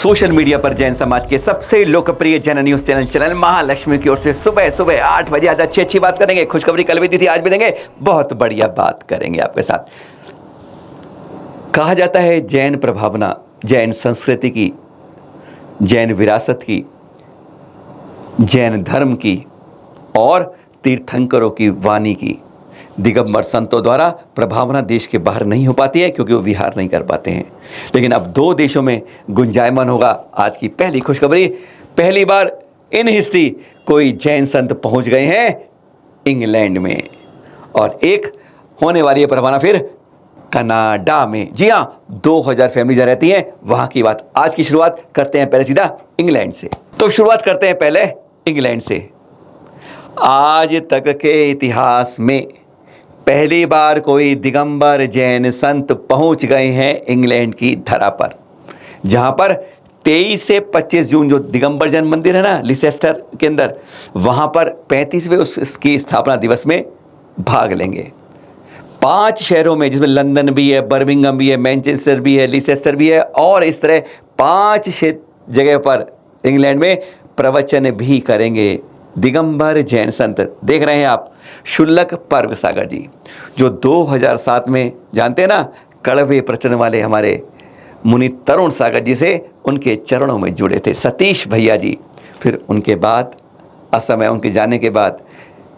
Social media पर जैन समाज के सबसे लोकप्रिय जैन न्यूज चैनल महालक्ष्मी की ओर से सुबह सुबह 8 बजे आज अच्छी बात करेंगे। खुशखबरी कल भी दी थी, आज भी देंगे, बहुत बढ़िया बात करेंगे आपके साथ। कहा जाता है जैन प्रभावना, जैन संस्कृति की, जैन विरासत की, जैन धर्म की और तीर्थंकरों की वाणी की, दिगंबर संतों द्वारा प्रभावना देश के बाहर नहीं हो पाती है क्योंकि वो विहार नहीं कर पाते हैं। लेकिन अब 2 देशों में गुंजायमान होगा आज की पहली खुशखबरी। पहली बार इन हिस्ट्री कोई जैन संत पहुंच गए हैं इंग्लैंड में और एक होने वाली है प्रभावना फिर कनाडा में। जी हाँ, 2000 फैमिली जहाँ रहती हैं वहाँ की बात। आज की शुरुआत करते हैं पहले सीधा इंग्लैंड से। तो शुरुआत करते हैं पहले इंग्लैंड से। आज तक के इतिहास में पहली बार कोई दिगंबर जैन संत पहुंच गए हैं इंग्लैंड की धरा पर, जहां पर 23 से 25 जून जो दिगंबर जैन मंदिर है ना लिसेस्टर के अंदर, वहां पर 35वें उसकी स्थापना दिवस में भाग लेंगे। 5 शहरों में, जिसमें लंदन भी है, बर्मिंघम भी है, मैनचेस्टर भी है, लिसेस्टर भी है, और इस तरह 5 जगह पर इंग्लैंड में प्रवचन भी करेंगे दिगंबर जैन संत। देख रहे हैं आप शुल्लक पर्व सागर जी, जो 2007 में जानते हैं ना कड़वे प्रचन वाले हमारे मुनि तरुण सागर जी से उनके चरणों में जुड़े थे सतीश भैया जी। फिर उनके बाद असमय उनके जाने के बाद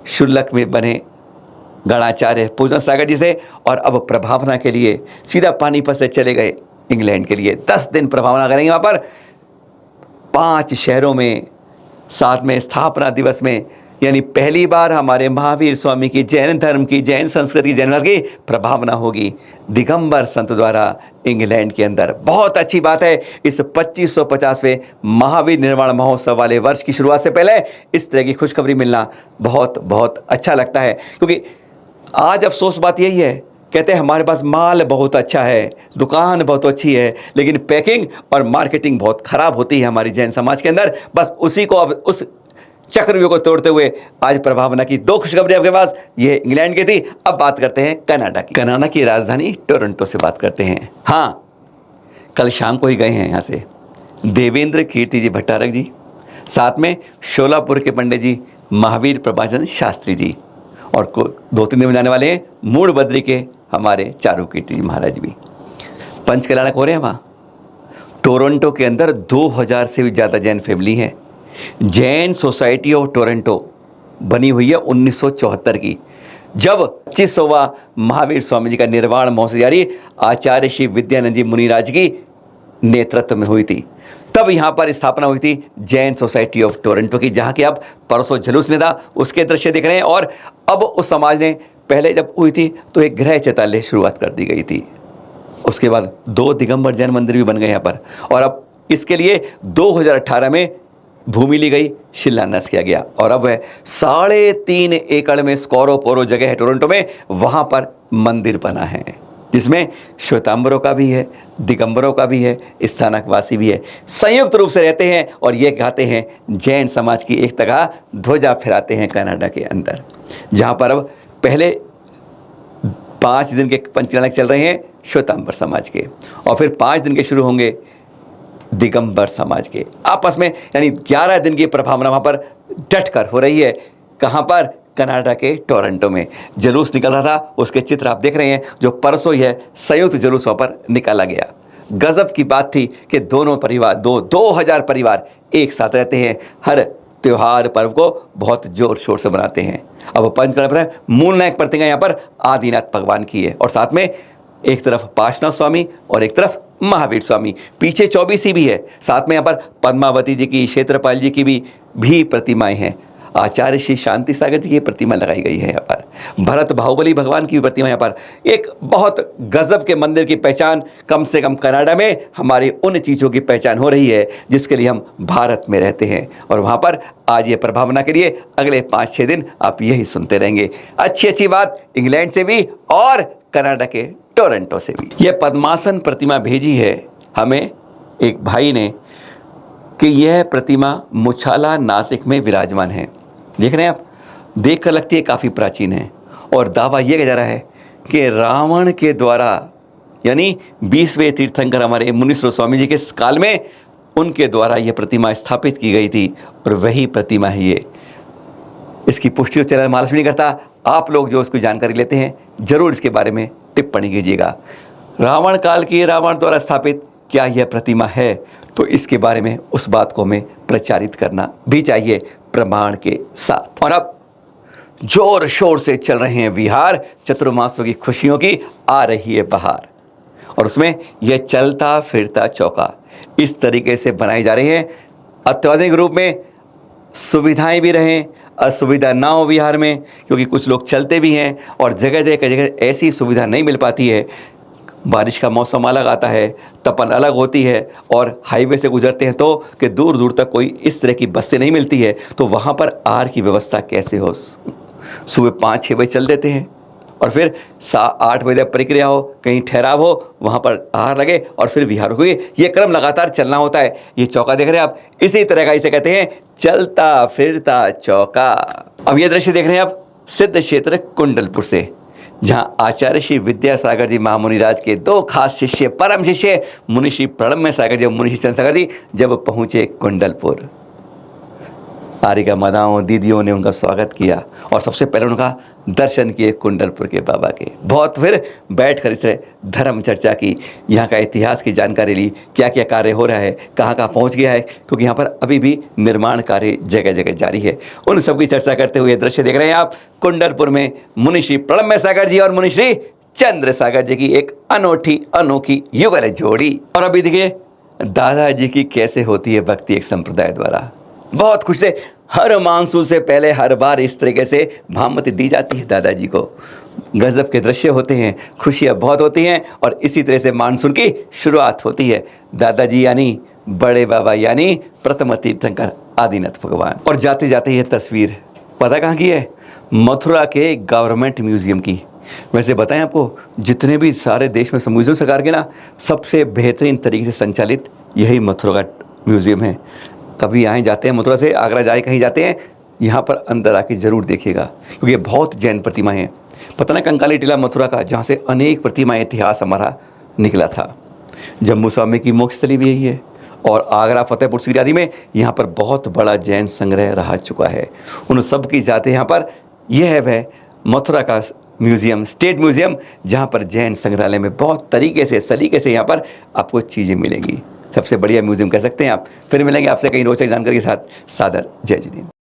शुल्लक में बने गणाचार्य पूजन सागर जी से, और अब प्रभावना के लिए सीधा पानीपत से चले गए इंग्लैंड के लिए। 10 दिन प्रभावना करेंगे वहाँ पर 5 शहरों में, साथ में स्थापना दिवस में। यानी पहली बार हमारे महावीर स्वामी की जैन धर्म की, जैन संस्कृति की, जैन धर्म की प्रभावना होगी दिगंबर संत द्वारा इंग्लैंड के अंदर। बहुत अच्छी बात है। इस 2550वें महावीर निर्वाण महोत्सव वाले वर्ष की शुरुआत से पहले इस तरह की खुशखबरी मिलना बहुत बहुत अच्छा लगता है, क्योंकि आज अफसोस बात यही है, कहते हैं हमारे पास माल बहुत अच्छा है, दुकान बहुत अच्छी है, लेकिन पैकिंग और मार्केटिंग बहुत ख़राब होती है हमारी जैन समाज के अंदर। बस उसी को, अब उस चक्रव्यूह को तोड़ते हुए आज प्रभावना की 2 खुशखबरी आपके पास। ये इंग्लैंड की थी। अब बात करते हैं कनाडा की। कनाडा की राजधानी टोरंटो से बात करते हैं। हाँ, कल शाम को ही गए हैं यहाँ से देवेंद्र कीर्ति जी भट्टारक जी, साथ में शोलापुर के पंडित जी महावीर प्रभाचंद शास्त्री जी, और 2-3 दिन में जाने वाले हैं मूड़ बद्री के हमारे चारू कीर्ति जी महाराज भी। पंचकल्याणक हो रहे हैं वहाँ। टोरंटो के अंदर 2000 से भी ज़्यादा जैन फैमिली हैं। जैन सोसाइटी ऑफ टोरंटो बनी हुई है 1974 की, जब 25वां महावीर स्वामी जी का निर्वाण महोत्सव जारी आचार्य श्री विद्यानंद जी मुनिराज की नेतृत्व में हुई थी। तब यहाँ पर स्थापना हुई थी जैन सोसाइटी ऑफ टोरंटो की, जहाँ की आप परसों जुलूस में था उसके दृश्य दिख रहे हैं। और अब उस समाज ने, पहले जब हुई थी तो एक गृह चैतालय शुरुआत कर दी गई थी, उसके बाद 2 दिगंबर जैन मंदिर भी बन गए यहाँ पर, और अब इसके लिए 2018 में भूमि ली गई, शिलान्यास किया गया, और अब वह 3.5 एकड़ में स्कोरो जगह है टोरंटो में, वहाँ पर मंदिर बना है, जिसमें श्वेतांबरों का भी है, दिगंबरों का भी है, स्थानकवासी भी है, संयुक्त रूप से रहते हैं और ये कहते हैं जैन समाज की एकता का ध्वजा फहराते हैं कनाडा के अंदर। जहाँ पर अब पहले 5 दिन के पंचकल्याणक चल रहे हैं श्वेतांबर समाज के, और फिर 5 दिन के शुरू होंगे दिगंबर समाज के आपस में। यानी 11 दिन की प्रभावना वहाँ पर डट कर हो रही है। कहाँ पर? कनाडा के टोरंटो में जुलूस निकल रहा था, उसके चित्र आप देख रहे हैं, जो परसों यह संयुक्त जुलूस वहाँ पर निकाला गया। गजब की बात थी कि दोनों परिवार, 2000 परिवार एक साथ रहते हैं, हर त्योहार पर्व को बहुत जोर शोर से बनाते हैं। अब पंचकल्याण पर मूल नायक प्रतिमा यहाँ पर आदिनाथ भगवान की है, और साथ में एक तरफ पार्श्वनाथ स्वामी और एक तरफ महावीर स्वामी, पीछे 24 भी है, साथ में यहाँ पर पद्मावती जी की, क्षेत्रपाल जी की भी प्रतिमाएं हैं। आचार्य श्री शांति सागर जी की प्रतिमा लगाई गई है यहाँ पर। भरत बाहुबली भगवान की प्रतिमा यहाँ पर। एक बहुत गजब के मंदिर की पहचान कम से कम कनाडा में हमारी उन चीज़ों की पहचान हो रही है जिसके लिए हम भारत में रहते हैं, और वहाँ पर आज ये प्रभावना के लिए अगले 5-6 दिन आप यही सुनते रहेंगे। अच्छी बात इंग्लैंड से भी और कनाडा के टोरंटो से भी। यह पद्मासन प्रतिमा भेजी है हमें एक भाई ने कि यह प्रतिमा मुछाला नासिक में विराजमान है। देख रहे हैं आप, देख कर लगती है काफ़ी प्राचीन है, और दावा यह किया जा रहा है कि रावण के द्वारा, यानी 20वें तीर्थंकर हमारे मुनीश्वर स्वामी जी के काल में उनके द्वारा यह प्रतिमा स्थापित की गई थी और वही प्रतिमा है ये। इसकी पुष्टि तो चैनल महालक्ष्मी नहीं करता, आप लोग जो उसकी जानकारी लेते हैं जरूर इसके बारे में टिप्पणी कीजिएगा। रावण काल की रावण द्वारा स्थापित क्या यह प्रतिमा है, तो इसके बारे में उस बात को हमें प्रचारित करना भी चाहिए प्रमाण के साथ। और अब जोर शोर से चल रहे हैं विहार, चतुर्मासों की खुशियों की आ रही है बहार, और उसमें यह चलता फिरता चौका इस तरीके से बनाई जा रही है अत्याधुनिक रूप में। सुविधाएं भी रहें, असुविधा ना हो विहार में, क्योंकि कुछ लोग चलते भी हैं और जगह जगह ऐसी सुविधा नहीं मिल पाती है। बारिश का मौसम अलग आता है, तपन अलग होती है, और हाईवे से गुजरते हैं तो कि दूर दूर तक कोई इस तरह की बसें नहीं मिलती है, तो वहाँ पर आहार की व्यवस्था कैसे हो। सुबह 5-6 बजे चल देते हैं और फिर 8 बजे प्रक्रिया हो, कहीं ठहराव हो, वहाँ पर आहार लगे और फिर विहार हो। ये क्रम लगातार चलना होता है। ये चौका देख रहे हैं आप, इसी तरह का इसे कहते हैं चलता फिरता चौका। अब ये दृश्य देख रहे हैं आप सिद्ध क्षेत्र कुंडलपुर से, जहाँ आचार्य श्री विद्यासागर जी महामुनिराज के 2 खास शिष्य, परम शिष्य मुनि श्री प्रणम्य सागर जी और मुनि श्री चंद्रसागर जी जब पहुँचे कुंडलपुर, आरिका माताओं दीदियों ने उनका स्वागत किया और सबसे पहले उनका दर्शन किए कुंडलपुर के बाबा के। बहुत फिर बैठकर इसे धर्म चर्चा की, यहाँ का इतिहास की जानकारी ली, क्या क्या कार्य हो रहा है, कहाँ कहाँ पहुँच गया है, क्योंकि यहाँ पर अभी भी निर्माण कार्य जगह जगह जारी है। उन सब की चर्चा करते हुए दृश्य देख रहे हैं आप कुंडलपुर में मुनि श्री प्रणम्य सागर जी और मुनि श्री चंद्रसागर जी की एक अनोखी युगल जोड़ी। और अभी देखिए दादाजी की कैसे होती है भक्ति एक संप्रदाय द्वारा। बहुत खुश से हर मानसून से पहले हर बार इस तरीके से भामती दी जाती है दादाजी को। गजब के दृश्य होते हैं, खुशियाँ बहुत होती हैं, और इसी तरह से मानसून की शुरुआत होती है। दादाजी यानी बड़े बाबा यानी प्रथम तीर्थंकर आदिनाथ भगवान। और जाते जाते ये तस्वीर पता कहाँ की है? मथुरा के गवर्नमेंट म्यूजियम की। वैसे बताएं आपको, जितने भी सारे देश में म्यूजियम सरकार के ना, सबसे बेहतरीन तरीके से संचालित यही मथुरा का म्यूजियम है। कभी आए जाते हैं मथुरा से, आगरा जाए कहीं जाते हैं, यहाँ पर अंदर आके ज़रूर देखिएगा, क्योंकि ये बहुत जैन प्रतिमाएं हैं। पता ना कंकाली टीला मथुरा का, जहाँ से अनेक प्रतिमाएं इतिहास हमारा निकला था। जम्मू स्वामी की मोक्ष स्थली भी यही है, और आगरा फतेहपुर सीकरी आदि में यहाँ पर बहुत बड़ा जैन संग्रह रह चुका है। उन सब की जाते यहाँ पर यह है वह मथुरा का म्यूज़ियम, स्टेट म्यूज़ियम, जहाँ पर जैन संग्रहालय में बहुत तरीके से सलीके से यहाँ पर आपको चीज़ें मिलेंगी। सबसे बढ़िया म्यूज़ियम कह सकते हैं आप। फिर मिलेंगे आपसे कई रोचक जानकारी के साथ। सादर जय जिनेंद्र।